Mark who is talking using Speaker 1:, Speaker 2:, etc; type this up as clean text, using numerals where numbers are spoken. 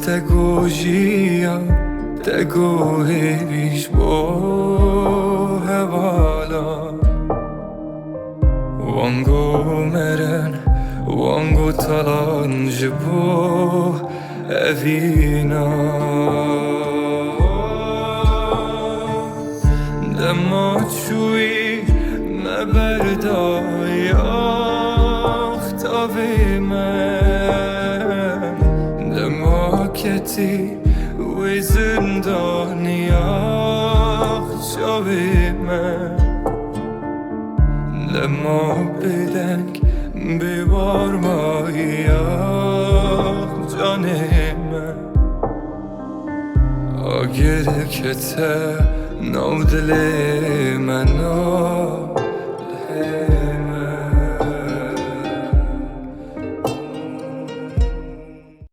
Speaker 1: تگوشیم تگوهیش با هوالا وانگو مرن وانگو تلانج با اوینا دمات شوی مبردای اختاوی من دماکتی وی زندانی اخشاوی من لما بدنگ بیبار مایی جان من آگر که ته نو دل من